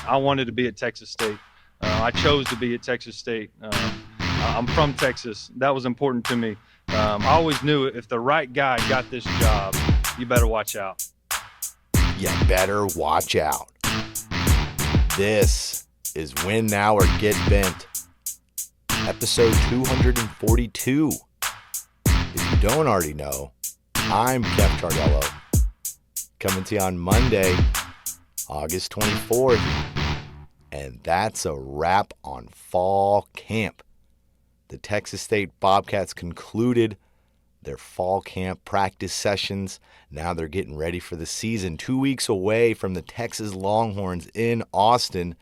I wanted to be at Texas State. I chose to be at Texas State. I'm from Texas. That was important to me. I always knew if the right guy got this job, you better watch out. You better watch out. This is Win Now or Get Bent, episode 242. If you don't already know, I'm Kev Chardello, coming to you on Monday, August 24th, and that's a wrap on fall camp. The Texas State Bobcats concluded their fall camp practice sessions. Now they're getting ready for the season. 2 weeks away from the Texas Longhorns in Austin.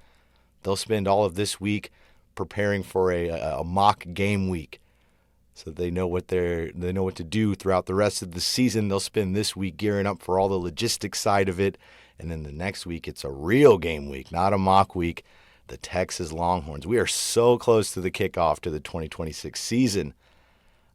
They'll spend all of this week preparing for a mock game week, so they know what to do throughout the rest of the season. They'll spend this week gearing up for all the logistics side of it, and then the next week it's a real game week, not a mock week. The Texas Longhorns. We are so close to the kickoff to the 2026 season.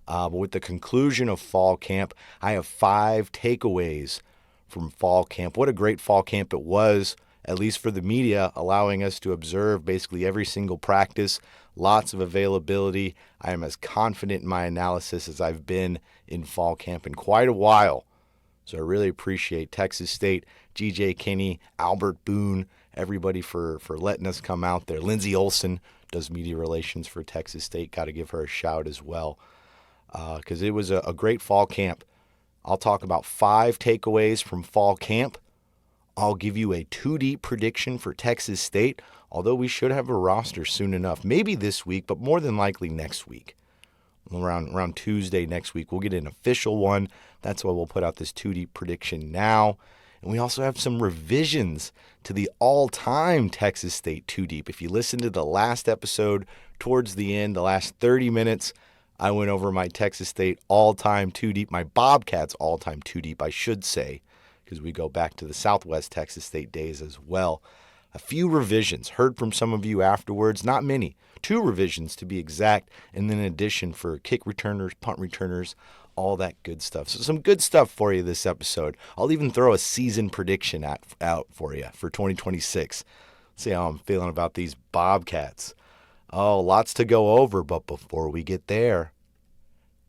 But with the conclusion of fall camp, I have 5 takeaways from fall camp. What a great fall camp it was, at least for the media, allowing us to observe basically every single practice. Lots of availability. I am as confident in my analysis as I've been in fall camp in quite a while. So I really appreciate Texas State, G.J. Kinney, Albert Boone, everybody for letting us come out there. Lindsey Olson does media relations for Texas State. Got to give her a shout as well, because it was a great fall camp. I'll talk about 5 takeaways from fall camp. I'll give you a 2-deep prediction for Texas State, although we should have a roster soon enough. Maybe this week, but more than likely next week. Around Tuesday next week, we'll get an official one. That's why we'll put out this 2-deep prediction now. And we also have some revisions to the all-time Texas State 2-deep. If you listen to the last episode towards the end, the last 30 minutes, I went over my Texas State all-time 2-deep, my Bobcats all-time 2-deep, I should say, because we go back to the Southwest Texas State days as well. A few revisions. Heard from some of you afterwards. Not many. 2 revisions to be exact, and then an addition for kick returners, punt returners, all that good stuff. So some good stuff for you this episode. I'll even throw a season prediction out for you for 2026. See how I'm feeling about these Bobcats. Oh, lots to go over, but before we get there,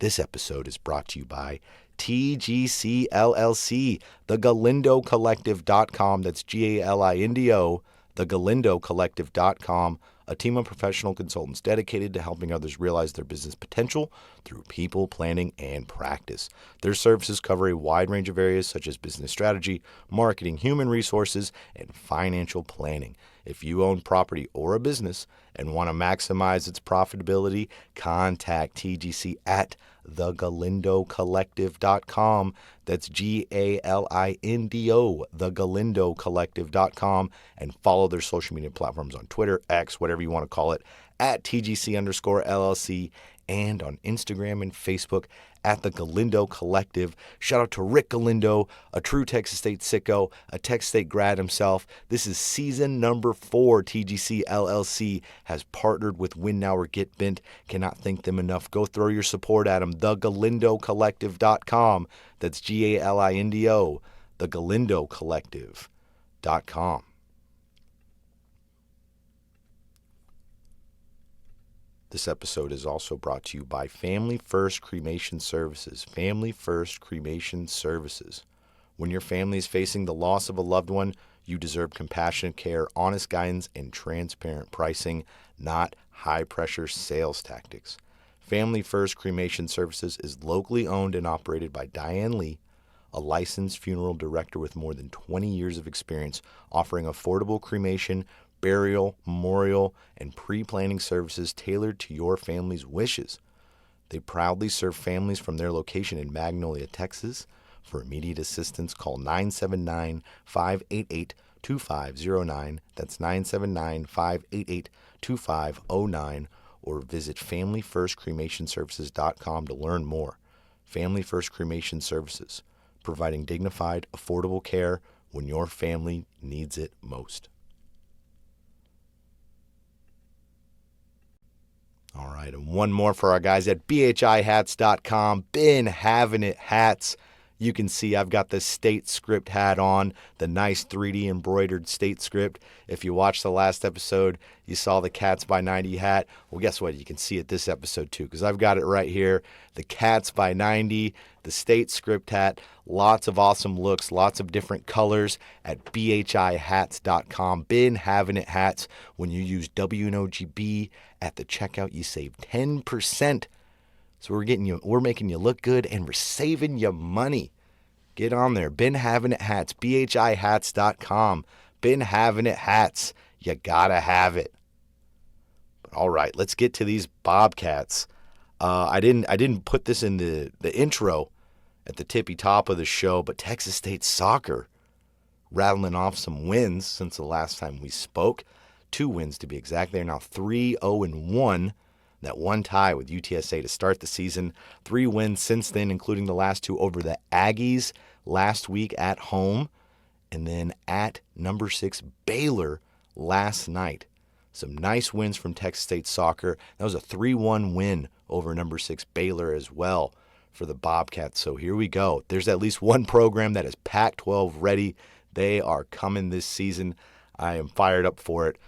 this episode is brought to you by TGC LLC, thegalindocollective.com. That's Galindo, thegalindocollective.com. A team of professional consultants dedicated to helping others realize their business potential through people, planning, and practice. Their services cover a wide range of areas such as business strategy, marketing, human resources, and financial planning. If you own property or a business and want to maximize its profitability, contact TGC at thegalindocollective.com. That's Galindo, thegalindocollective.com, and follow their social media platforms on Twitter, X, whatever you want to call it, at TGC_LLC, and on Instagram and Facebook at the Galindo Collective. Shout out to Rick Galindo, a true Texas State sicko, a Texas State grad himself. This is season number 4. TGC LLC has partnered with Win Now or Get Bent. Cannot thank them enough. Go throw your support at them. TheGalindoCollective.com. That's Galindo, TheGalindoCollective.com. This episode is also brought to you by Family First Cremation Services. Family First Cremation Services. When your family is facing the loss of a loved one, you deserve compassionate care, honest guidance, and transparent pricing, not high-pressure sales tactics. Family First Cremation Services is locally owned and operated by Diane Lee, a licensed funeral director with more than 20 years of experience, offering affordable cremation, burial, memorial, and pre-planning services tailored to your family's wishes. They proudly serve families from their location in Magnolia, Texas. For immediate assistance, call 979-588-2509. That's 979-588-2509, or visit FamilyFirstCremationServices.com to learn more. Family First Cremation Services, providing dignified, affordable care when your family needs it most. All right, and one more for our guys at BHIHats.com. Been having it hats. You can see I've got the state script hat on, the nice 3D embroidered state script. If you watched the last episode, you saw the Cats by 90 hat. Well, guess what? You can see it this episode too, because I've got it right here. The Cats by 90, the state script hat. Lots of awesome looks, lots of different colors at bhihats.com. Been having it hats. When you use WNOGB at the checkout, you save 10%. So we're making you look good, and we're saving you money. Get on there. Been having it hats. bhihats.com. Been having it hats. You gotta have it. But all right, let's get to these Bobcats. I didn't put this in the intro at the tippy top of the show, but Texas State soccer rattling off some wins since the last time we spoke. 2 wins to be exact. They're now 3-0-1. That one tie with UTSA to start the season. 3 wins since then, including the last 2 over the Aggies last week at home, and then at number 6 Baylor last night. Some nice wins from Texas State soccer. That was a 3-1 win over number 6 Baylor as well for the Bobcats. So here we go. There's at least one program that is Pac-12 ready. They are coming this season. I am fired up for it.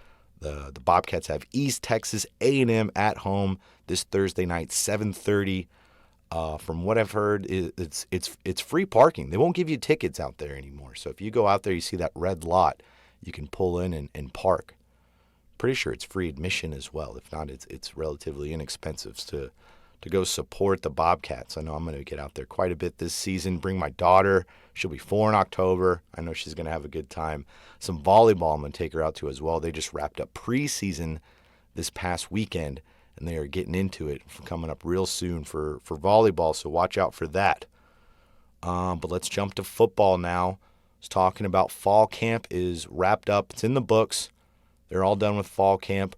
The Bobcats have East Texas A&M at home this Thursday night, 7:30. From what I've heard, it's free parking. They won't give you tickets out there anymore. So if you go out there, you see that red lot, you can pull in and park. Pretty sure it's free admission as well. If not, it's relatively inexpensive to go support the Bobcats. I know I'm going to get out there quite a bit this season. Bring my daughter. She'll be 4 in October. I know she's going to have a good time. Some volleyball I'm going to take her out to as well. They just wrapped up preseason this past weekend, and they are getting into it coming up real soon for volleyball, so watch out for that. But let's jump to football now. I was talking about fall camp is wrapped up. It's in the books. They're all done with fall camp.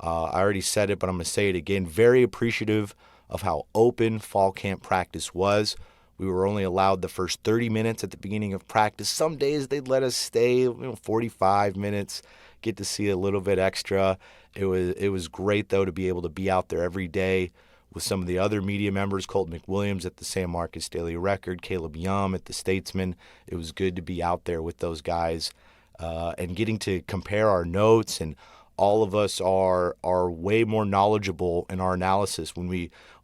I already said it, but I'm going to say it again. Very appreciative of how open fall camp practice was. We were only allowed the first 30 minutes at the beginning of practice. Some days they'd let us stay 45 minutes, get to see a little bit extra. It was great, though, to be able to be out there every day with some of the other media members, Colton McWilliams at the San Marcos Daily Record, Caleb Yum at the Statesman. It was good to be out there with those guys and getting to compare our notes, and all of us are way more knowledgeable in our analysis.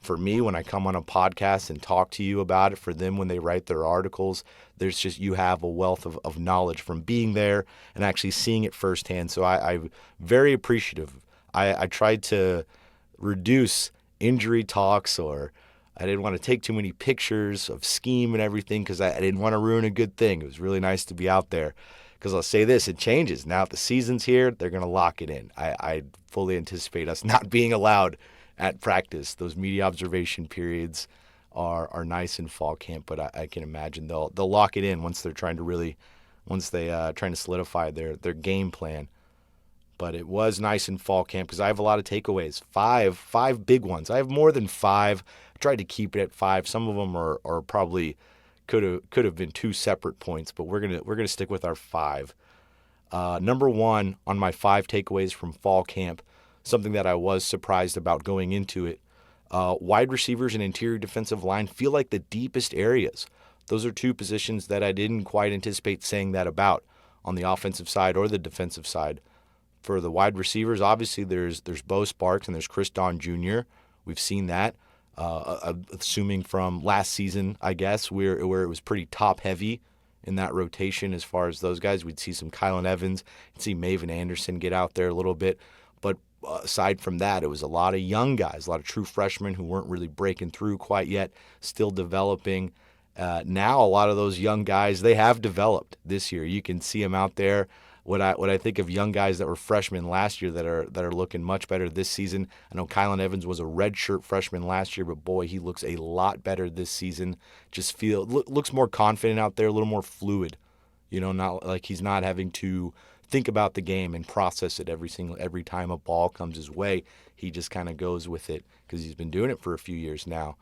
For me, when I come on a podcast and talk to you about it, for them when they write their articles, you have a wealth of knowledge from being there and actually seeing it firsthand. So I'm very appreciative. I tried to reduce injury talks, or I didn't want to take too many pictures of scheme and everything because I didn't want to ruin a good thing. It was really nice to be out there. Because I'll say this, it changes. Now that the season's here, they're going to lock it in. I fully anticipate us not being allowed at practice. Those media observation periods are nice in fall camp, but I can imagine they'll lock it in once they're trying to solidify their game plan. But it was nice in fall camp because I have a lot of takeaways. Five big ones. I have more than 5. I tried to keep it at 5. Some of them are probably could have been 2 separate points, but we're gonna stick with our 5. Number 1 on my 5 takeaways from fall camp, something that I was surprised about going into it. Wide receivers and interior defensive line feel like the deepest areas. Those are 2 positions that I didn't quite anticipate saying that about on the offensive side or the defensive side. For the wide receivers, obviously there's Bo Sparks and there's Chris Don Jr. We've seen that. Assuming from last season, I guess, where it was pretty top-heavy in that rotation as far as those guys. We'd see some Kylan Evans, you'd see Maven Anderson get out there a little bit. But aside from that, it was a lot of young guys, a lot of true freshmen who weren't really breaking through quite yet, still developing. Now a lot of those young guys, they have developed this year. You can see them out there. What I think of young guys that were freshmen last year that are looking much better this season. I know Kylan Evans was a redshirt freshman last year, but boy, he looks a lot better this season. Just looks more confident out there, a little more fluid. Not like he's not having to think about the game and process it every time a ball comes his way. He just kind of goes with it because he's been doing it for a few years now.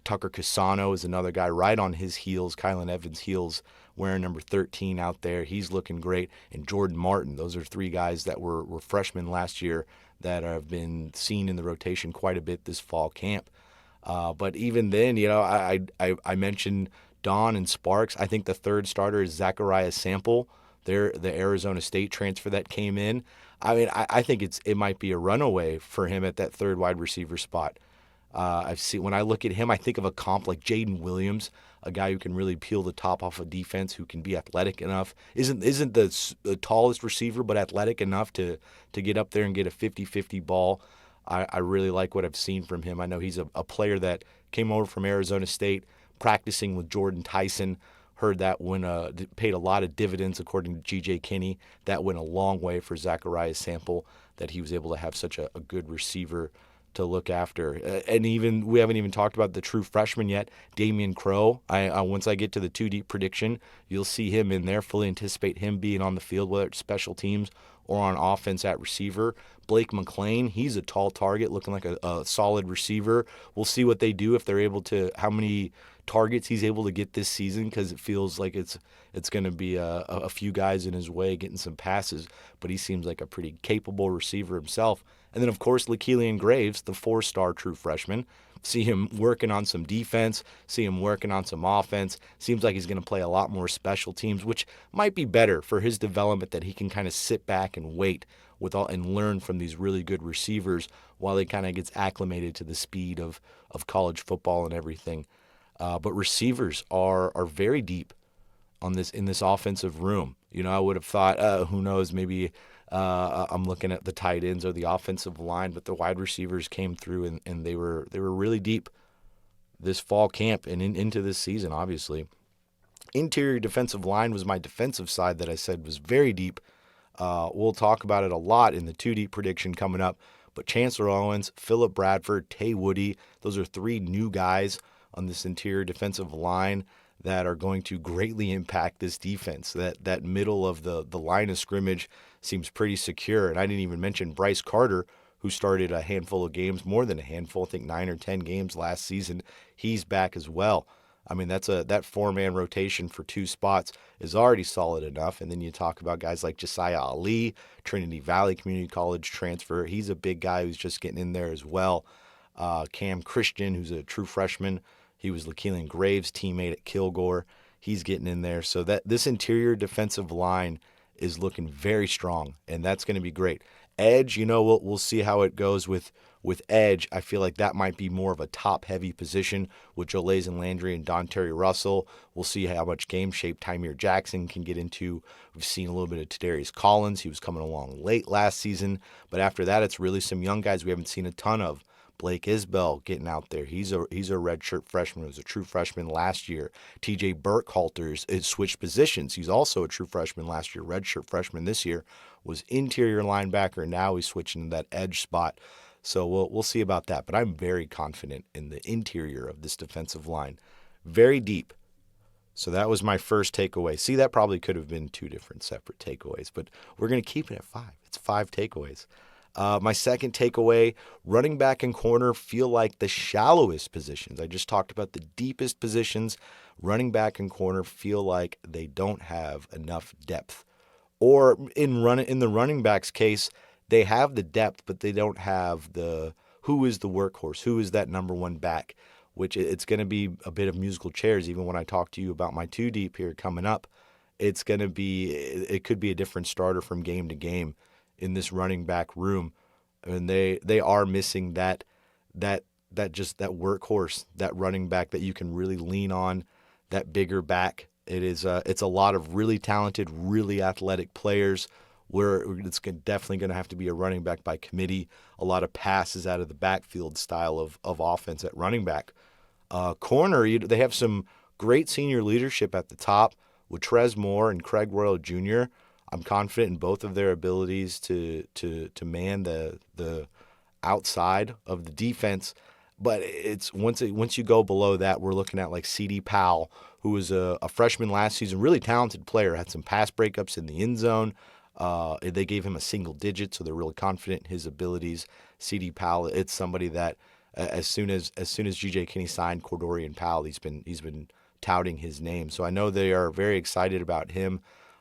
Tucker Casano is another guy right on his heels, Kylan Evans' heels, wearing number 13 out there. He's looking great. And Jordan Martin, those are 3 guys that were freshmen last year that have been seen in the rotation quite a bit this fall camp. But even then, I mentioned Don and Sparks. I think the third starter is Zachariah Sample. They're the Arizona State transfer that came in. I mean, I think it might be a runaway for him at that third wide receiver spot. When I look at him, I think of a comp like Jaden Williams, a guy who can really peel the top off of defense, who can be athletic enough. Isn't the tallest receiver, but athletic enough to get up there and get a 50-50 ball. I really like what I've seen from him. I know he's a player that came over from Arizona State, practicing with Jordan Tyson. Heard that paid a lot of dividends, according to G.J. Kinney. That went a long way for Zachariah Sample, that he was able to have such a good receiver to look after. And even we haven't even talked about the true freshman yet, Damian Crow. Once I get to the 2 deep prediction, you'll see him in there. Fully anticipate him being on the field, whether it's special teams or on offense at receiver. Blake McLean, he's a tall target, looking like a solid receiver. We'll see what they do if they're able to, how many targets he's able to get this season, because it feels like it's going to be a few guys in his way getting some passes, but he seems like a pretty capable receiver himself. And then, of course, LaKeelian Graves, the 4-star true freshman. See him working on some defense, see him working on some offense. Seems like he's going to play a lot more special teams, which might be better for his development, that he can kind of sit back and wait and learn from these really good receivers while he kind of gets acclimated to the speed of college football and everything. But receivers are very deep in this offensive room. I would have thought, who knows, maybe I'm looking at the tight ends or the offensive line, but the wide receivers came through and they were really deep this fall camp and into this season, obviously. Interior defensive line was my defensive side that I said was very deep. We'll talk about it a lot in the 2 deep prediction coming up. But Chancellor Owens, Phillip Bradford, Tay Woody, those are 3 new guys on this interior defensive line that are going to greatly impact this defense. That middle of the line of scrimmage seems pretty secure. And I didn't even mention Bryce Carter, who started a handful of games, more than a handful, I think 9 or 10 games last season. He's back as well. I mean, that 4-man rotation for 2 spots is already solid enough. And then you talk about guys like Josiah Ali, Trinity Valley Community College transfer. He's a big guy who's just getting in there as well. Cam Christian, who's a true freshman. He was LaKeelian Graves' teammate at Kilgore. He's getting in there. So that this interior defensive line is looking very strong, and that's going to be great. Edge, we'll see how it goes with edge. I feel like that might be more of a top-heavy position with Jolazen Landry and Donterry Russell. We'll see how much game shape Tymir Jackson can get into. We've seen a little bit of Tadarius Collins. He was coming along late last season, but after that, it's really some young guys we haven't seen a ton of. Blake Isbell getting out there. He's a redshirt freshman. He was a true freshman last year. TJ Burkhalter's is switched positions. He's also a true freshman last year. Redshirt freshman this year, was interior linebacker. Now he's switching to that edge spot. So we'll see about that. But I'm very confident in the interior of this defensive line. Very deep. So that was my first takeaway. See, that probably could have been 2 different separate takeaways, but we're going to keep it at 5. It's 5 takeaways. My second takeaway, running back and corner feel like the shallowest positions. I just talked about the deepest positions. Running back and corner feel like they don't have enough depth. Or in the running back's case, they have the depth, but they don't have who is the workhorse, who is that number 1 back, which it's going to be a bit of musical chairs. Even when I talk to you about my 2 deep here coming up, it could be a different starter from game to game in this running back room. And they are missing that workhorse, that running back that you can really lean on, that bigger back. It's a lot of really talented, really athletic players where it's definitely going to have to be a running back by committee. A lot of passes out of the backfield style of offense at running back. Corner, they have some great senior leadership at the top with Trez Moore and Craig Royal Jr. I'm confident in both of their abilities to man the outside of the defense. But it's once you go below that, we're looking at like C.D. Powell, who was a freshman last season, really talented player, had some pass breakups in the end zone. They gave him a single digit, so they're really confident in his abilities. C.D. Powell, it's somebody that as soon as G.J. Kinney signed Cordorian Powell, he's been touting his name. So I know they are very excited about him.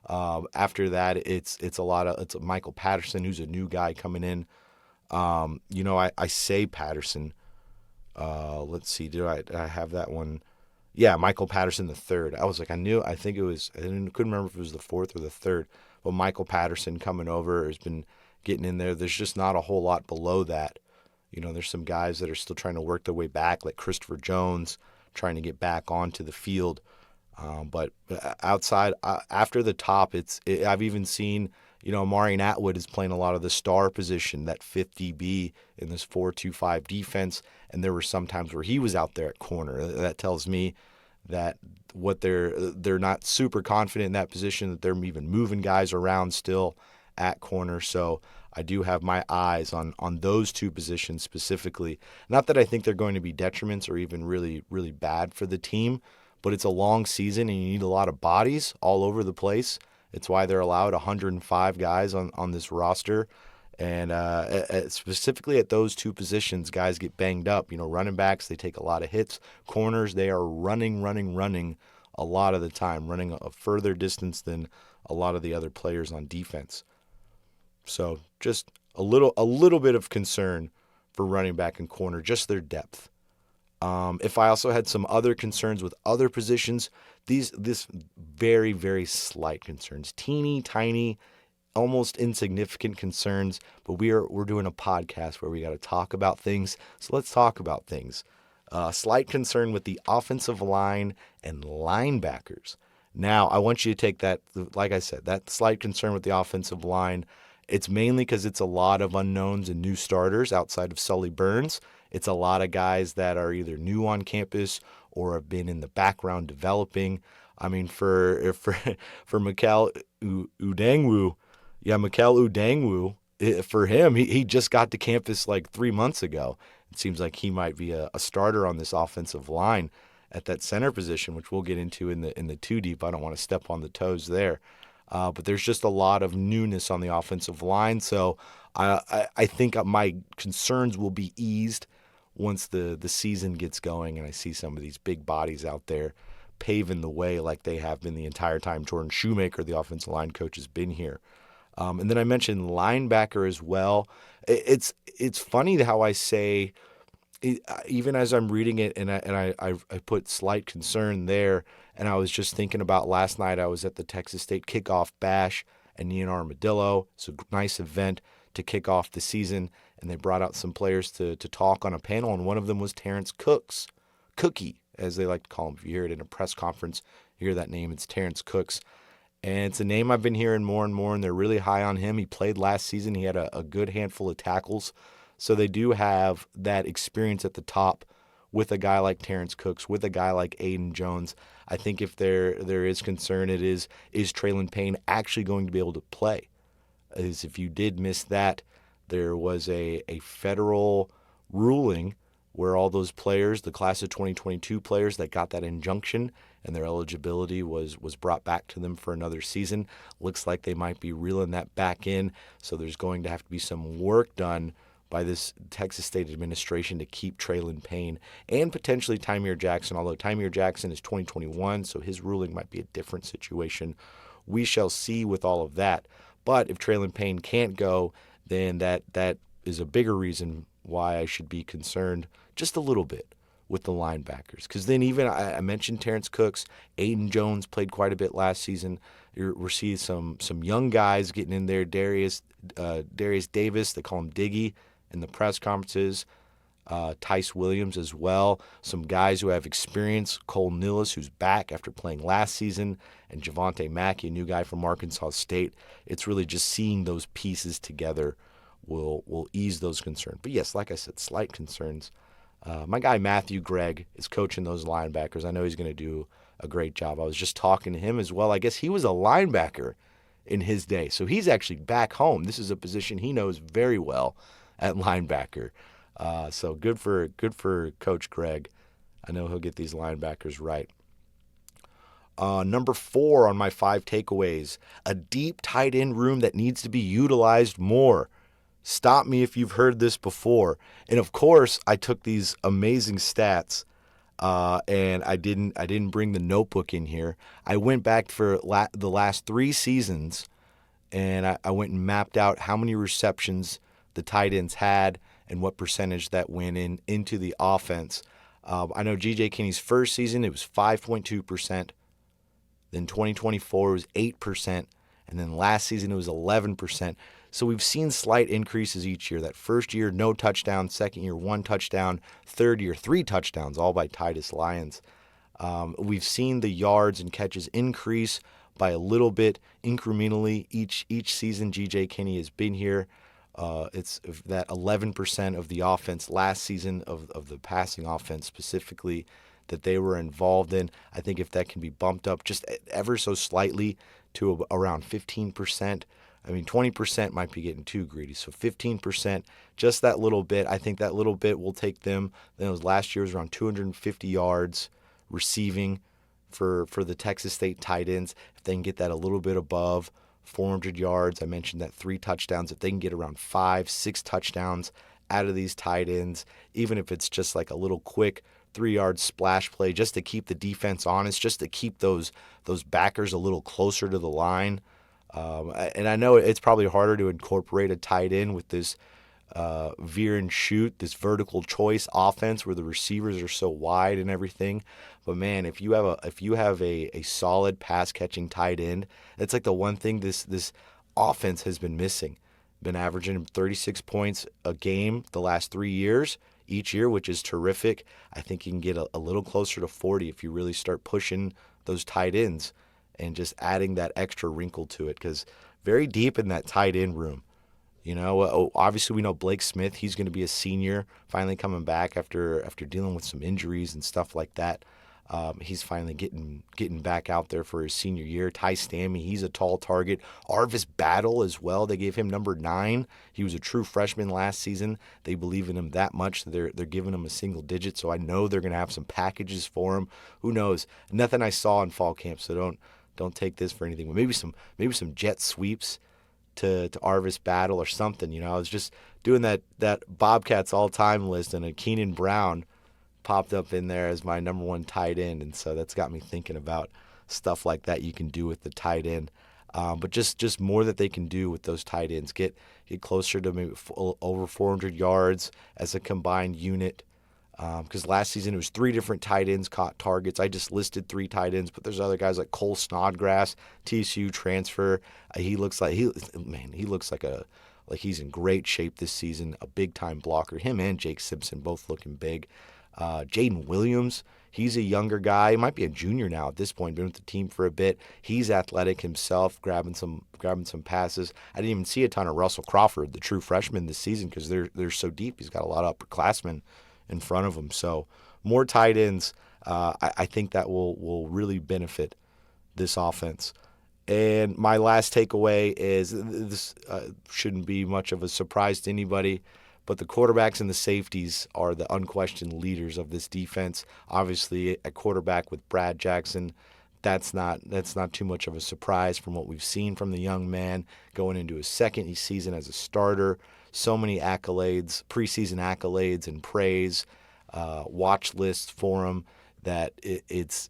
After that, it's Michael Patterson, who's a new guy coming in. I say Patterson. Let's see, do I have that one? Yeah, Michael Patterson the third. I was like, I think it was, couldn't remember if it was the fourth or the third. But Michael Patterson coming over has been getting in there. There's just not a whole lot below that. There's some guys that are still trying to work their way back, like Christopher Jones, trying to get back onto the field. But outside, after the top, I've even seen, Amari Atwood is playing a lot of the star position, that fifth DB in this 4-2-5 defense. And there were some times where he was out there at corner. That tells me that they're not super confident in that position, that they're even moving guys around still at corner. So I do have my eyes on those two positions specifically. Not that I think they're going to be detriments or even really, really bad for the team, but it's a long season and you need a lot of bodies all over the place. It's why they're allowed 105 guys on this roster. And specifically at those two positions, guys get banged up. Running backs, they take a lot of hits. Corners, they are running a lot of the time, running a further distance than a lot of the other players on defense. So just a little bit of concern for running back and corner, just their depth. If I also had some other concerns with other positions, this very, very slight concerns, teeny tiny, almost insignificant concerns, but we're doing a podcast where we got to talk about things. So let's talk about things. Slight concern with the offensive line and linebackers. Now, I want you to take that, like I said, that slight concern with the offensive line. It's mainly because it's a lot of unknowns and new starters outside of Sully Burns. It's a lot of guys that are either new on campus or have been in the background developing. I mean, for Mikel Udangwu, Mikel Udangwu, for him, he just got to campus like 3 months ago. It seems like he might be a starter on this offensive line at that center position, which we'll get into in the two deep. I don't want to step on the toes there. But there's just a lot of newness on the offensive line. So I think my concerns will be eased once the season gets going and I see some of these big bodies out there paving the way like they have been the entire time Jordan Shoemaker, the offensive line coach, has been here. And then I mentioned linebacker as well. It's funny how I say, even as I'm reading it, and I put slight concern there, and I was just thinking about last night. I was at the Texas State kickoff bash and Neon Armadillo. It's a nice event to kick off the season, and they brought out some players to talk on a panel, and one of them was Terrence Cookie, as they like to call him. If you hear it in a press conference, you hear that name, it's Terrence Cooks. And it's a name I've been hearing more and more, and they're really high on him. He played last season. He had a good handful of tackles. So they do have that experience at the top with a guy like Terrence Cooks, with a guy like Aiden Jones. I think if there is concern, it is Traylon Payne actually going to be able to play? As if you did miss that, there was a federal ruling where all those players, the class of 2022 players that got that injunction and their eligibility was brought back to them for another season, looks like they might be reeling that back in. So there's going to have to be some work done by this Texas State administration to keep Traylon Payne and potentially Tymeer Jackson, although Tymeer Jackson is 2021, so his ruling might be a different situation. We shall see with all of that. But if Traylon Payne can't go, then that is a bigger reason why I should be concerned just a little bit with the linebackers. Because then even I mentioned Terrence Cooks, Aiden Jones played quite a bit last season. We're seeing some young guys getting in there. Darius Davis, they call him Diggy in the press conferences. Tice Williams as well. Some guys who have experience. Cole Nillis, who's back after playing last season, and Javante Mackey, a new guy from Arkansas State. It's really just seeing those pieces together will ease those concerns. But yes, like I said, slight concerns. My guy Matthew Gregg is coaching those linebackers. I know he's going to do a great job. I was just talking to him as well. I guess he was a linebacker in his day, so he's actually back home. This is a position he knows very well at linebacker. So good for Coach Gregg. I know he'll get these linebackers right. Number 4 on my 5 takeaways, a deep tight end room that needs to be utilized more. Stop me if you've heard this before. And of course, I took these amazing stats, and I didn't bring the notebook in here. I went back for the last 3 seasons, and I went and mapped out how many receptions the tight ends had and what percentage that went into the offense. I know G.J. Kinney's first season, it was 5.2%. Then 2024 was 8%. And then last season, it was 11%. So we've seen slight increases each year. That first year, no touchdown. Second year, 1 touchdown. Third year, 3 touchdowns, all by Titus Lyons. We've seen the yards and catches increase by a little bit incrementally each season G.J. Kinney has been here. It's that 11% of the offense last season of the passing offense specifically that they were involved in. I think if that can be bumped up just ever so slightly to around 15%, I mean 20% might be getting too greedy. So 15%, just that little bit. I think that little bit will take them. Then last year was around 250 yards receiving for the Texas State tight ends. If they can get that a little bit above 400 yards, I mentioned that 3 touchdowns. If they can get around 5-6 touchdowns out of these tight ends, even if it's just like a little quick 3-yard splash play, just to keep the defense honest, just to keep those backers a little closer to the line. And I know it's probably harder to incorporate a tight end with this veer and shoot, this vertical choice offense where the receivers are so wide and everything. But man, if you have a solid pass catching tight end, it's like the one thing this offense has been missing. Been averaging 36 points a game the last 3 years each year, which is terrific. I think you can get a little closer to 40 if you really start pushing those tight ends and just adding that extra wrinkle to it, because very deep in that tight end room. You know, obviously we know Blake Smith, he's going to be a senior, finally coming back after dealing with some injuries and stuff like that. He's finally getting back out there for his senior year. Ty Stammy, he's a tall target. Arvis Battle as well. They gave him number 9. He was a true freshman last season. They believe in him that much. They're giving him a single digit, so I know they're going to have some packages for him. Who knows? Nothing I saw in fall camp, so don't take this for anything. But maybe some jet sweeps to Arvis Battle or something. You know, I was just doing that Bobcats all-time list, and a Keenan Brown popped up in there as my number 1 tight end, and so that's got me thinking about stuff like that you can do with the tight end. But just more that they can do with those tight ends. Get closer to maybe over 400 yards as a combined unit. Because last season it was 3 different tight ends caught targets. I just listed 3 tight ends, but there's other guys like Cole Snodgrass, TSU transfer. He looks like he's in great shape this season. A big time blocker. Him and Jake Simpson both looking big. Jaden Williams, he's a younger guy. He might be a junior now at this point. Been with the team for a bit. He's athletic himself, grabbing some passes. I didn't even see a ton of Russell Crawford, the true freshman this season, because they're so deep. He's got a lot of upperclassmen in front of him. So more tight ends. I think that will really benefit this offense. And my last takeaway is this shouldn't be much of a surprise to anybody, but the quarterbacks and the safeties are the unquestioned leaders of this defense. Obviously, at quarterback with Brad Jackson, that's not too much of a surprise from what we've seen from the young man going into his second season as a starter. So many accolades, preseason accolades and praise, watch lists for him, that it's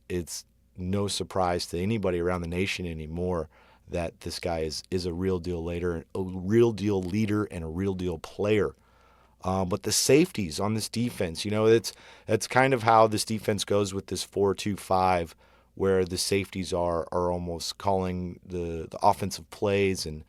no surprise to anybody around the nation anymore that this guy is a real deal leader, and a real deal player. But the safeties on this defense, you know, that's kind of how this defense goes with this 4-2-5, where the safeties are almost calling the offensive plays, and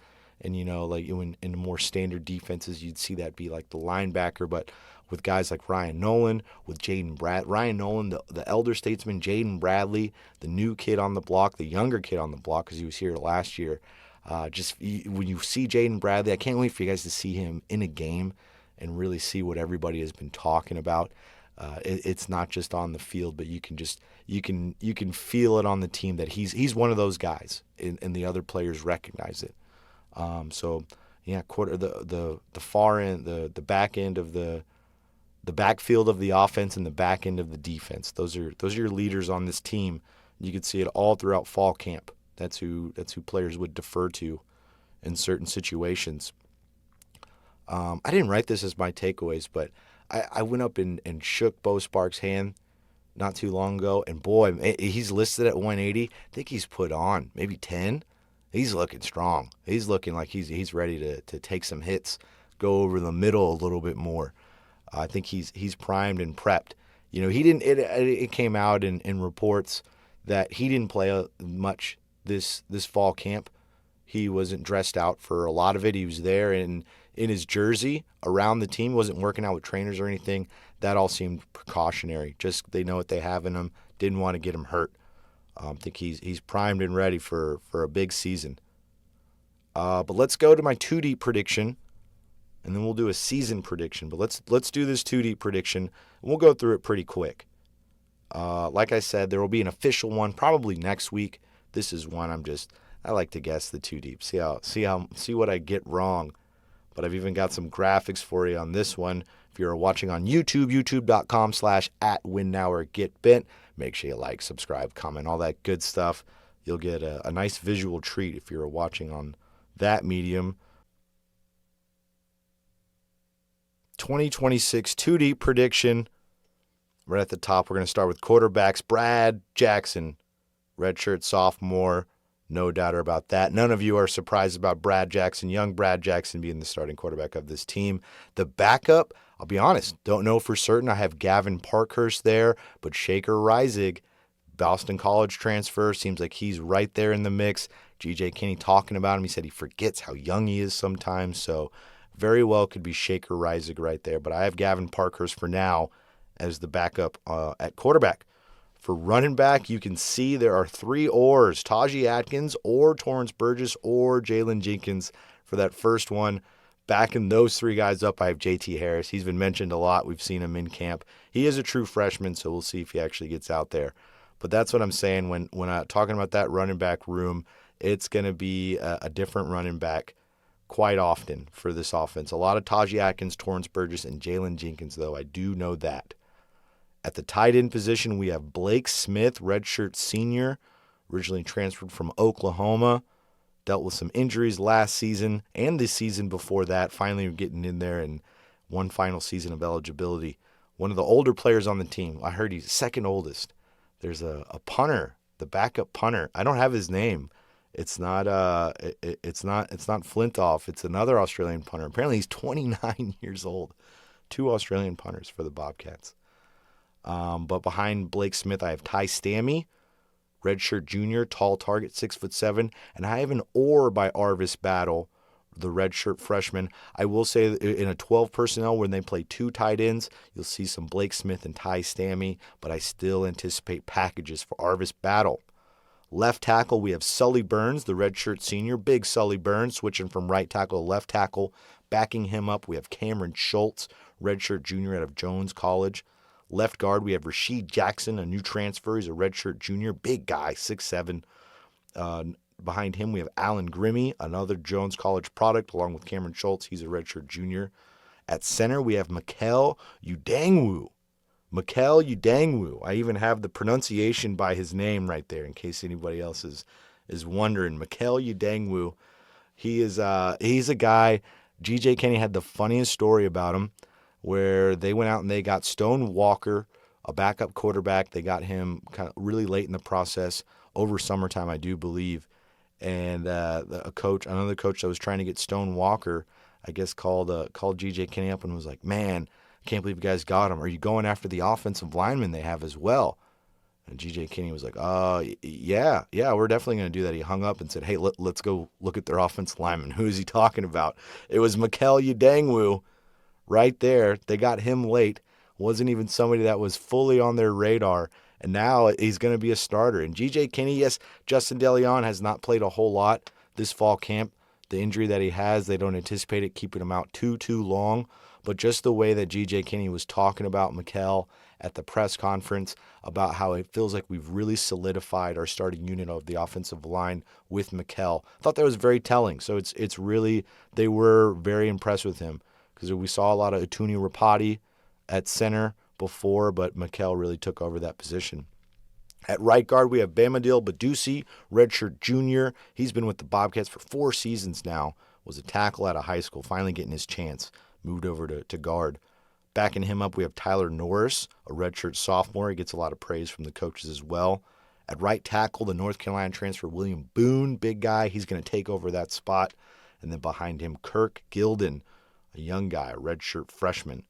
you know, like in more standard defenses, you'd see that be like the linebacker, but with guys like Ryan Nolan, with Ryan Nolan, the elder statesman, Jaden Bradley, the new kid on the block, the younger kid on the block, because he was here last year. When you see Jaden Bradley, I can't wait for you guys to see him in a game and really see what everybody has been talking about. It's not just on the field, but you can feel it on the team that he's one of those guys, and the other players recognize it. So yeah, the far end, the back end of the backfield of the offense and the back end of the defense. Those are your leaders on this team. You could see it all throughout fall camp. That's who players would defer to in certain situations. I didn't write this as my takeaways, but I went up and shook Bo Sparks' hand not too long ago, and boy, he's listed at 180. I think he's put on maybe 10. He's looking strong. He's looking like he's ready to take some hits, go over the middle a little bit more. I think he's primed and prepped. He didn't. It came out in reports that he didn't play much this fall camp. He wasn't dressed out for a lot of it. He was there in his jersey around the team. He wasn't working out with trainers or anything. That all seemed precautionary. Just they know what they have in him. Didn't want to get him hurt. I think he's primed and ready for a big season. But let's go to my 2-deep prediction, and then we'll do a season prediction. But let's do this 2-deep prediction, and we'll go through it pretty quick. Like I said, there will be an official one probably next week. This is one I like to guess the 2-deep. See what I get wrong. But I've even got some graphics for you on this one. If you're watching on YouTube, youtube.com/@WinNowOrGetBent, make sure you like, subscribe, comment, all that good stuff. You'll get a nice visual treat if you're watching on that medium. 2026 2-deep prediction. Right at the top, we're going to start with quarterbacks. Brad Jackson, redshirt sophomore. No doubt about that. None of you are surprised about Brad Jackson, young Brad Jackson being the starting quarterback of this team. The backup, I'll be honest, don't know for certain. I have Gavin Parkhurst there, but Shaker Reisig, Boston College transfer, seems like he's right there in the mix. G.J. Kinney talking about him. He said he forgets how young he is sometimes, so very well could be Shaker Reisig right there. But I have Gavin Parkhurst for now as the backup at quarterback. For running back, you can see there are 3 ors, Tajee Atkins or Torrance Burgess or Jalen Jenkins for that first one. Backing those 3 guys up, I have J.T. Harris. He's been mentioned a lot. We've seen him in camp. He is a true freshman, so we'll see if he actually gets out there. But that's what I'm saying when I'm talking about that running back room. It's going to be a different running back quite often for this offense. A lot of Tajee Atkins, Torrance Burgess, and Jalen Jenkins, though. I do know that. At the tight end position, we have Blake Smith, redshirt senior, originally transferred from Oklahoma. Dealt with some injuries last season and the season before that. Finally getting in there in one final season of eligibility. One of the older players on the team. I heard he's second oldest. There's a punter, the backup punter. I don't have his name. It's not Flintoff. It's another Australian punter. Apparently he's 29 years old. 2 Australian punters for the Bobcats. But behind Blake Smith, I have Ty Stammy, redshirt junior, tall target, 6'7", and I have an or by Arvis Battle, the redshirt freshman. I will say that in a 12 personnel, when they play 2 tight ends, you'll see some Blake Smith and Ty Stammy, but I still anticipate packages for Arvis Battle. Left tackle, we have Sully Burns, the redshirt senior, big Sully Burns, switching from right tackle to left tackle. Backing him up, we have Cameron Schultz, redshirt junior out of Jones College. Left guard, we have Rasheed Jackson, a new transfer. He's a redshirt junior, big guy, 6'7". Behind him, we have Alan Grimmy, another Jones College product, along with Cameron Schultz. He's a redshirt junior. At center, we have Mikel Udangwu. I even have the pronunciation by his name right there in case anybody else is wondering. Mikel Udangwu. He's a guy, G.J. Kinney had the funniest story about him, where they went out and they got Stone Walker, a backup quarterback. They got him kind of really late in the process, over summertime, I do believe. And another coach that was trying to get Stone Walker, I guess called G.J. Kinney up and was like, "Man, I can't believe you guys got him. Are you going after the offensive lineman they have as well?" And G.J. Kinney was like, yeah, we're definitely going to do that." He hung up and said, "Hey, let's go look at their offensive lineman." Who is he talking about? It was Mikel Udangwu. Right there, they got him late. Wasn't even somebody that was fully on their radar, and now he's going to be a starter. And G.J. Kinney, yes, Justin DeLeon has not played a whole lot this fall camp. The injury that he has, they don't anticipate it keeping him out too long. But just the way that G.J. Kinney was talking about Mikel at the press conference, about how it feels like we've really solidified our starting unit of the offensive line with Mikel, I thought that was very telling. So it's really, they were very impressed with him. Because we saw a lot of Atuni Rapati at center before, but Mikel really took over that position. At right guard, we have Bamadil Badusi, redshirt junior. He's been with the Bobcats for 4 seasons now. Was a tackle out of high school, finally getting his chance. Moved over to guard. Backing him up, we have Tyler Norris, a redshirt sophomore. He gets a lot of praise from the coaches as well. At right tackle, the North Carolina transfer, William Boone, big guy. He's going to take over that spot. And then behind him, Kirk Gilden, a young guy, a redshirt freshman.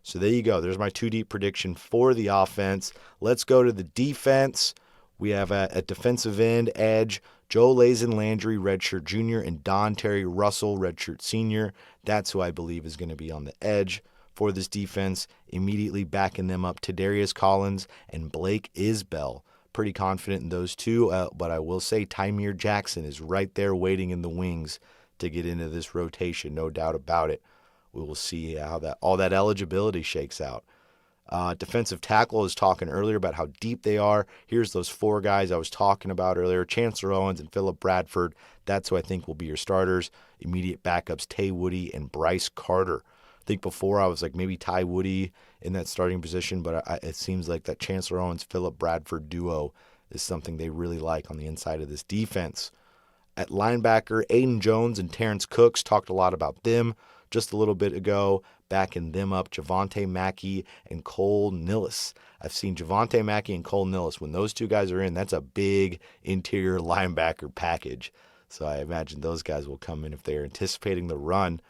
So there you go. There's my 2 deep prediction for the offense. Let's go to the defense. We have at defensive end, edge, Joe Lazen Landry, redshirt junior, and Don Terry Russell, redshirt senior. That's who I believe is going to be on the edge for this defense. Immediately backing them up, Tadarius Collins and Blake Isbell. Pretty confident in those two, but I will say Tymir Jackson is right there waiting in the wings to get into this rotation, no doubt about it. We will see how all that eligibility shakes out. Defensive tackle is talking earlier about how deep they are. Here's those 4 guys I was talking about earlier, Chancellor Owens and Philip Bradford. That's who I think will be your starters. Immediate backups, Tay Woody and Bryce Carter. I think before I was like maybe Ty Woody in that starting position, but it seems like that Chancellor Owens-Philip Bradford duo is something they really like on the inside of this defense. At linebacker, Aiden Jones and Terrence Cooks, talked a lot about them just a little bit ago, backing them up, Javonte Mackey and Cole Nillis. I've seen Javonte Mackey and Cole Nillis. When those 2 guys are in, that's a big interior linebacker package. So I imagine those guys will come in if they're anticipating the run.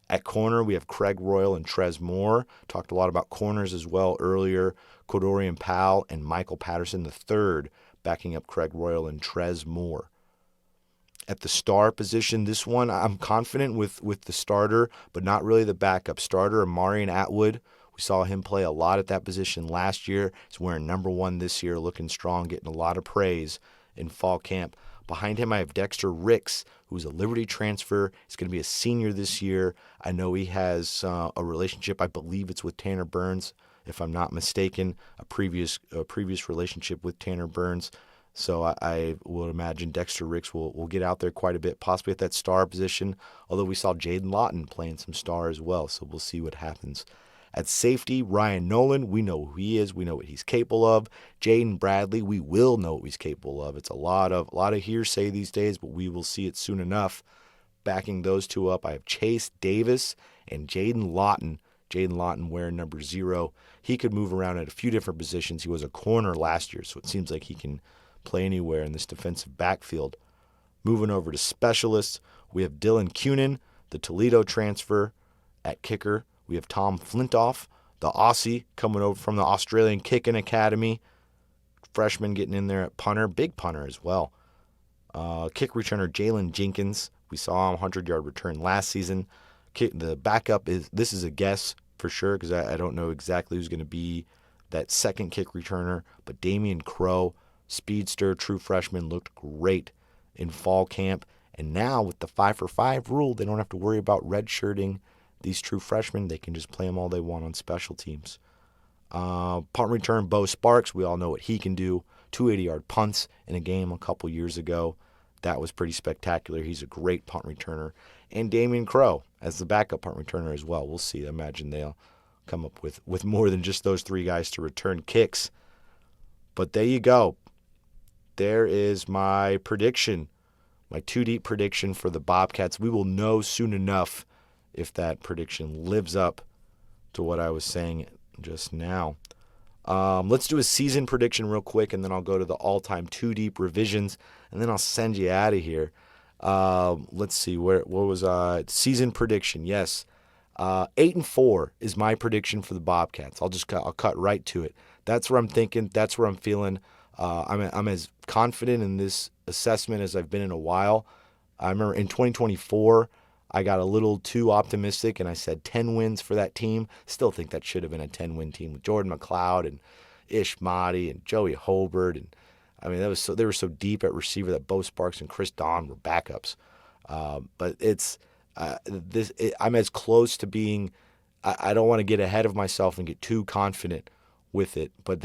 At corner, we have Craig Royal and Trez Moore. Talked a lot about corners as well earlier. Cordorian Powell and Michael Patterson III backing up Craig Royal and Trez Moore. At the star position, this one I'm confident with the starter, but not really the backup. Starter, Amarian Atwood. We saw him play a lot at that position last year. He's wearing number 1 this year, looking strong, getting a lot of praise in fall camp. Behind him, I have Dexter Ricks, who's a Liberty transfer. He's going to be a senior this year. I know he has a relationship. I believe it's with Tanner Burns, if I'm not mistaken, a previous relationship with Tanner Burns. So I would imagine Dexter Ricks will get out there quite a bit, possibly at that star position, although we saw Jaden Lawton playing some star as well, so we'll see what happens. At safety, Ryan Nolan, we know who he is. We know what he's capable of. Jaden Bradley, we will know what he's capable of. It's a lot of hearsay these days, but we will see it soon enough. Backing those 2 up, I have Chase Davis and Jaden Lawton. Jaden Lawton wearing number 0. He could move around at a few different positions. He was a corner last year, so it seems like he can play anywhere in this defensive backfield. Moving over to specialists, we have Dylan Cunin, the Toledo transfer. At kicker, we have Tom Flintoff, the Aussie, coming over from the Australian Kicking Academy. Freshman getting in there at punter, big punter as well. Kick returner Jalen Jenkins. We saw him 100-yard return last season. The backup this is a guess for sure because I don't know exactly who's going to be that second kick returner, but Damian Crow, speedster, true freshman, looked great in fall camp. And now with the 5-for-5 rule, they don't have to worry about redshirting these true freshmen. They can just play them all they want on special teams. Punt return, Bo Sparks. We all know what he can do. 280-yard punts in a game a couple years ago. That was pretty spectacular. He's a great punt returner. And Damian Crow as the backup punt returner as well. We'll see. I imagine they'll come up with more than just those 3 guys to return kicks. But there you go. There is my prediction, my 2-deep prediction for the Bobcats. We will know soon enough if that prediction lives up to what I was saying just now. Let's do a season prediction real quick, and then I'll go to the all-time 2-deep revisions, and then I'll send you out of here. Let's see, what was season prediction? Yes, 8-4 is my prediction for the Bobcats. I'll cut right to it. That's where I'm thinking. That's where I'm feeling. I'm as confident in this assessment as I've been in a while. I remember in 2024, I got a little too optimistic, and I said 10 wins for that team. Still think that should have been a 10-win team with Jordan McLeod and Ish Mahdi and Joey Hobart. And I mean, they were so deep at receiver that Bo Sparks and Chris Don were backups. But I'm as close to being. I don't want to get ahead of myself and get too confident with it, but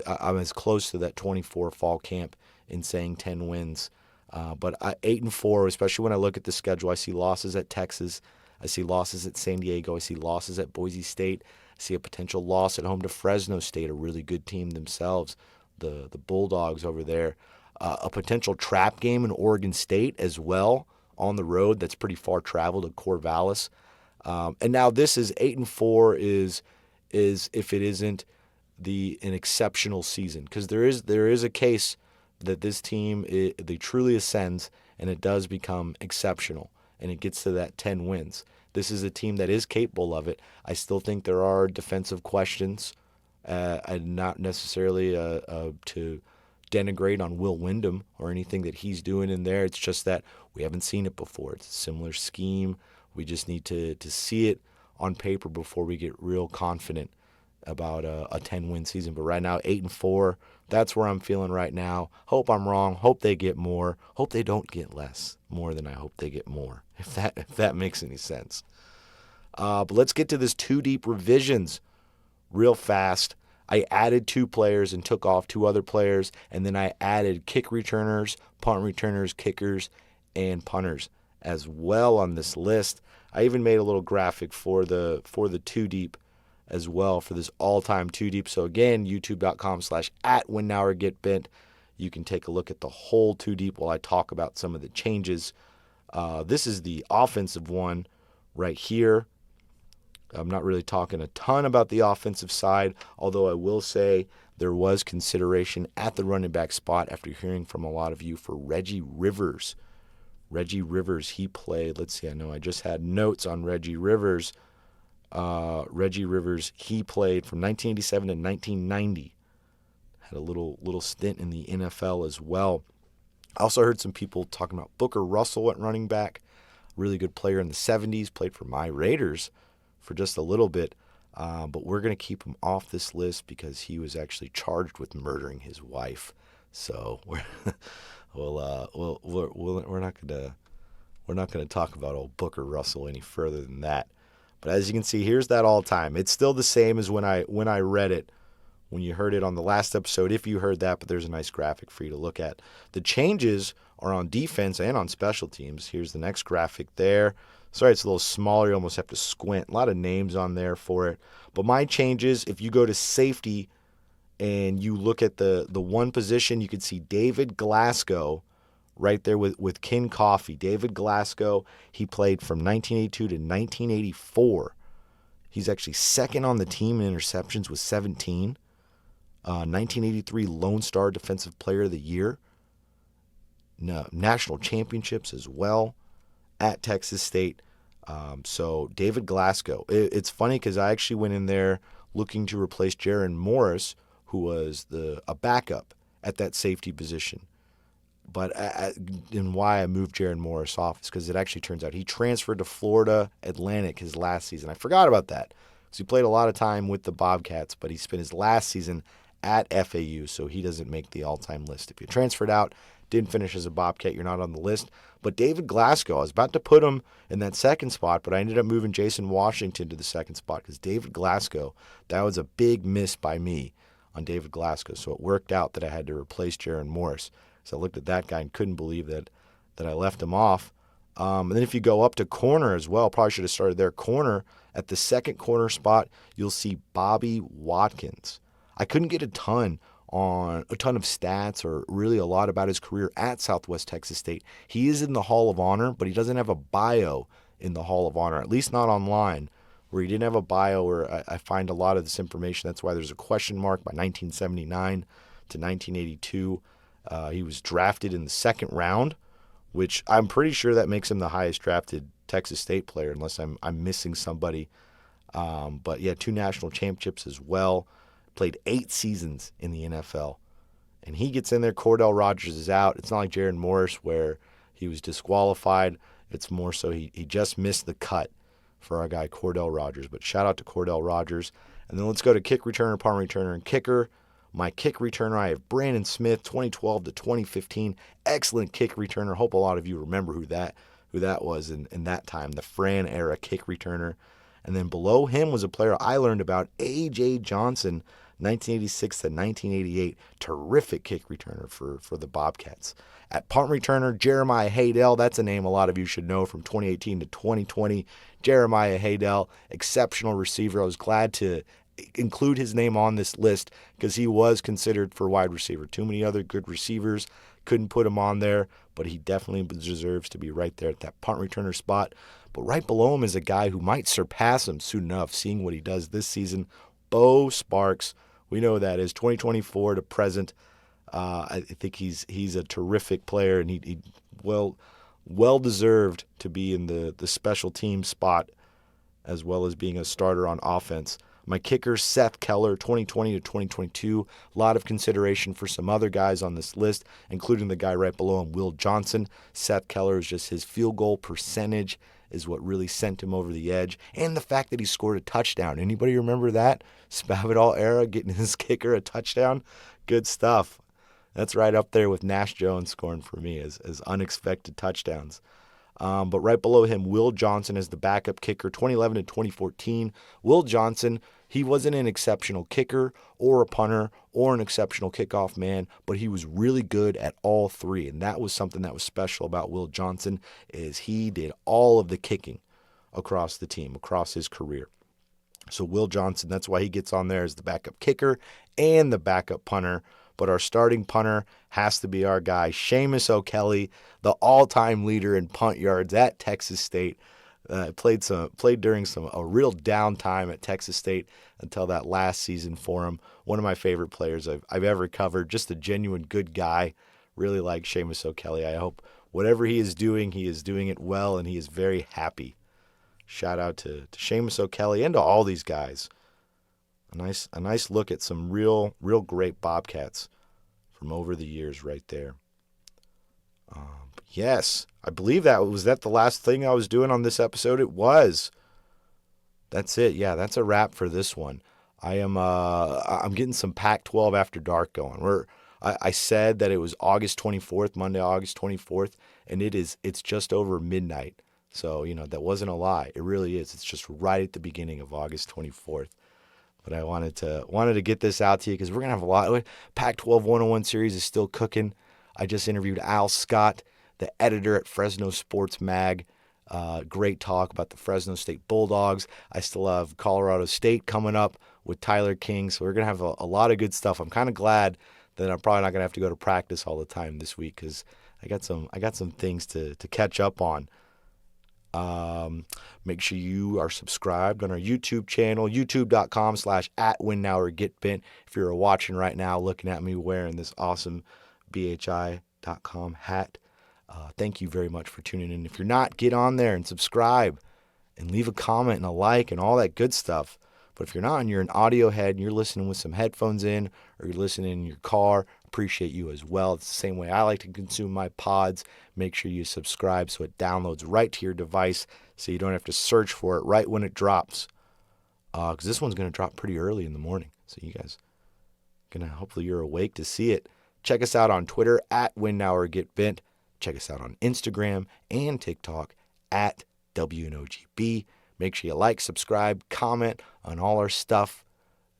I'm as close to that 24 fall camp in saying 10 wins. But 8-4, especially when I look at the schedule, I see losses at Texas, I see losses at San Diego, I see losses at Boise State, I see a potential loss at home to Fresno State, a really good team themselves, the Bulldogs over there, a potential trap game in Oregon State as well on the road. That's pretty far traveled at Corvallis. And now this is 8-4 is if it isn't an exceptional season, because there is a case that this team they truly ascends and it does become exceptional and it gets to that 10 wins. This is a team that is capable of it. I still think there are defensive questions, and not necessarily to denigrate on Will Wyndham or anything that he's doing in there. It's just that we haven't seen it before. It's a similar scheme. We just need to see it on paper before we get real confident about a 10-win season. But right now, 8-4, that's where I'm feeling right now. Hope I'm wrong. Hope they get more. Hope they don't get less. More than I hope they get more, if that makes any sense. But let's get to this 2-deep revisions real fast. I added 2 players and took off 2 other players, and then I added kick returners, punt returners, kickers, and punters as well on this list. I even made a little graphic for the 2-deep as well for this all-time 2-deep. So again, youtube.com/@WinNowOrGetBent. You can take a look at the whole 2-deep while I talk about some of the changes. This is the offensive one right here. I'm not really talking a ton about the offensive side, although I will say there was consideration at the running back spot after hearing from a lot of you for Reggie Rivers. Reggie Rivers, he played, let's see, I know I just had notes on Reggie Rivers. Reggie Rivers, he played from 1987 to 1990. Had a little stint in the NFL as well. I also heard some people talking about Booker Russell at running back. Really good player in the 70s, played for my Raiders for just a little bit. But we're going to keep him off this list because he was actually charged with murdering his wife. So we're not going to talk about old Booker Russell any further than that. But as you can see, here's that all time. It's still the same as when I read it, when you heard it on the last episode, if you heard that, but there's a nice graphic for you to look at. The changes are on defense and on special teams. Here's the next graphic there. Sorry, it's a little smaller. You almost have to squint. A lot of names on there for it. But my changes, if you go to safety and you look at the one position, you can see David Glasgow right there with Ken Coffey. David Glasgow, he played from 1982 to 1984. He's actually second on the team in interceptions with 17. 1983 Lone Star Defensive Player of the Year. No, national championships as well at Texas State. So David Glasgow. It's funny because I actually went in there looking to replace Jaron Morris, who was a backup at that safety position. But and why I moved Jaron Morris off is because it actually turns out he transferred to Florida Atlantic his last season. I forgot about that because he played a lot of time with the Bobcats, but he spent his last season at FAU, so he doesn't make the all-time list. If you transferred out, didn't finish as a Bobcat, you're not on the list. But David Glasgow, I was about to put him in that second spot, but I ended up moving Jason Washington to the second spot because David Glasgow, that was a big miss by me on David Glasgow. So it worked out that I had to replace Jaron Morris. So I looked at that guy and couldn't believe that I left him off. And then if you go up to corner as well, probably should have started there. Corner, at the second corner spot, you'll see Bobby Watkins. I couldn't get a ton of stats or really a lot about his career at Southwest Texas State. He is in the Hall of Honor, but he doesn't have a bio in the Hall of Honor, at least not online, where he didn't have a bio where I find a lot of this information. That's why there's a question mark by 1979 to 1982. He was drafted in the second round, which I'm pretty sure that makes him the highest drafted Texas State player, unless I'm missing somebody. But yeah, 2 national championships as well. Played 8 seasons in the NFL. And he gets in there. Cordell Rogers is out. It's not like Jaron Morris where he was disqualified. It's more so he just missed the cut for our guy Cordell Rogers. But shout out to Cordell Rogers. And then let's go to kick returner, punt returner, and kicker. My kick returner, I have Brandon Smith, 2012 to 2015. Excellent kick returner. Hope a lot of you remember who that was in that time, the Fran era kick returner. And then below him was a player I learned about, A.J. Johnson, 1986 to 1988. Terrific kick returner for the Bobcats. At punt returner, Jeremiah Haydell. That's a name a lot of you should know from 2018 to 2020. Jeremiah Haydell, exceptional receiver. I was glad to include his name on this list because he was considered for wide receiver. Too many other good receivers, couldn't put him on there, but he definitely deserves to be right there at that punt returner spot. But right below him is a guy who might surpass him soon enough, seeing what he does this season. Bo Sparks, we know who that is, 2024 to present. I think he's a terrific player, and he well deserved to be in the special team spot as well as being a starter on offense. My kicker, Seth Keller, 2020 to 2022. A lot of consideration for some other guys on this list, including the guy right below him, Will Johnson. Seth Keller is just his field goal percentage is what really sent him over the edge. And the fact that he scored a touchdown. Anybody remember that? Spavital era, getting his kicker a touchdown? Good stuff. That's right up there with Nash Jones scoring for me as unexpected touchdowns. But right below him, Will Johnson is the backup kicker, 2011 to 2014. Will Johnson, he wasn't an exceptional kicker or a punter or an exceptional kickoff man, but he was really good at all three. And that was something that was special about Will Johnson, is he did all of the kicking across the team, across his career. So Will Johnson, that's why he gets on there as the backup kicker and the backup punter. But our starting punter has to be our guy, Seamus O'Kelly, the all-time leader in punt yards at Texas State. Played during a real downtime at Texas State until that last season for him. One of my favorite players I've ever covered. Just a genuine good guy. Really like Seamus O'Kelly. I hope whatever he is doing it well, and he is very happy. Shout out to Seamus O'Kelly and to all these guys. A nice look at some real great Bobcats from over the years right there. Yes, I believe that was the last thing I was doing on this episode. It was. That's it. Yeah, that's a wrap for this one. I'm getting some Pac-12 After Dark going. I said that it was August 24th, Monday, August 24th, and it's just over midnight. So, that wasn't a lie. It really is. It's just right at the beginning of August 24th. But I wanted to get this out to you because we're going to have a lot. Pac-12 101 series is still cooking. I just interviewed Al Scott, the editor at Fresno Sports Mag. Great talk about the Fresno State Bulldogs. I still have Colorado State coming up with Tyler King. So we're going to have a lot of good stuff. I'm kind of glad that I'm probably not going to have to go to practice all the time this week because I got some things to catch up on. Make sure you are subscribed on our YouTube channel, youtube.com/@WinNowOrGetBent. If you're watching right now, looking at me wearing this awesome BHI.com hat, thank you very much for tuning in. If you're not, get on there and subscribe and leave a comment and a like and all that good stuff. But if you're not and you're an audio head and you're listening with some headphones in or you're listening in your car, appreciate you as well. It's the same way I like to consume my pods. Make sure you subscribe so it downloads right to your device so you don't have to search for it right when it drops. Because this one's going to drop pretty early in the morning. So you guys, hopefully you're awake to see it. Check us out on Twitter @WinNowOrGetBent. Check us out on Instagram and TikTok @WNOGB. Make sure you like, subscribe, comment on all our stuff.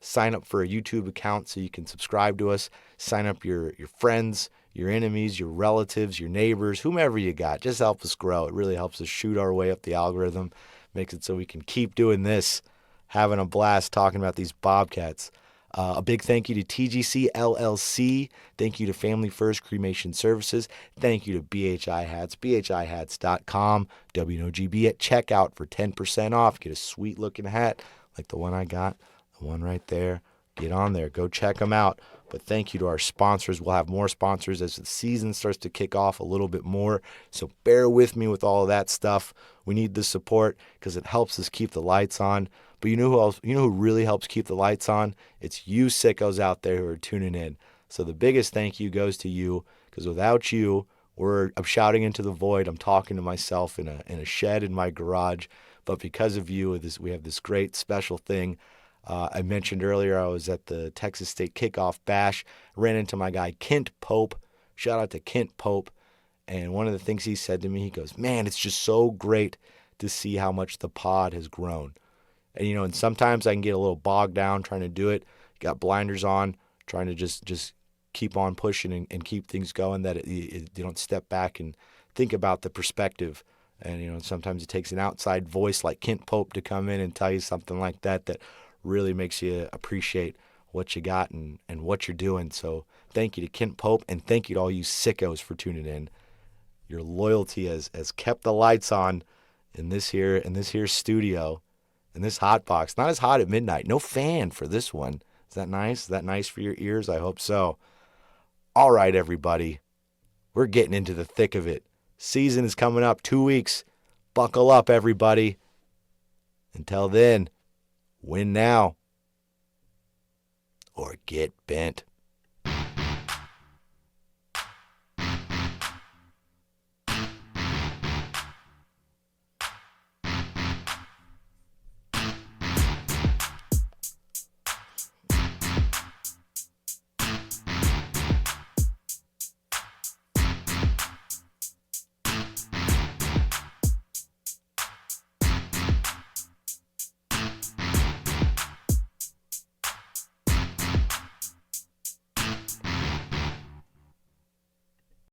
Sign up for a YouTube account so you can subscribe to us. Sign up your friends, your enemies, your relatives, your neighbors, whomever you got. Just help us grow. It really helps us shoot our way up the algorithm. Makes it so we can keep doing this, having a blast talking about these Bobcats. A big thank you to TGC LLC. Thank you to Family First Cremation Services. Thank you to BHI Hats, bhihats.com, WNOGB at checkout for 10% off. Get a sweet looking hat like the one I got, the one right there. Get on there. Go check them out. But thank you to our sponsors. We'll have more sponsors as the season starts to kick off a little bit more. So bear with me with all of that stuff. We need the support because it helps us keep the lights on. But you know who else? You know who really helps keep the lights on? It's you sickos out there who are tuning in. So the biggest thank you goes to you because without you, I'm shouting into the void. I'm talking to myself in a shed in my garage. But because of you, we have this great special thing. I mentioned earlier I was at the Texas State Kickoff Bash. Ran into my guy Kent Pope. Shout out to Kent Pope. And one of the things he said to me, he goes, "Man, it's just so great to see how much the pod has grown." And, and sometimes I can get a little bogged down trying to do it. Got blinders on, trying to just keep on pushing and keep things going, that you don't step back and think about the perspective. And, sometimes it takes an outside voice like Kent Pope to come in and tell you something like that really makes you appreciate what you got and what you're doing. So thank you to Kent Pope, and thank you to all you sickos for tuning in. Your loyalty has kept the lights on in this here studio. In this hot box. Not as hot at midnight. No fan for this one. Is that nice? Is that nice for your ears? I hope so. All right, everybody. We're getting into the thick of it. Season is coming up. 2 weeks. Buckle up, everybody. Until then, win now or get bent.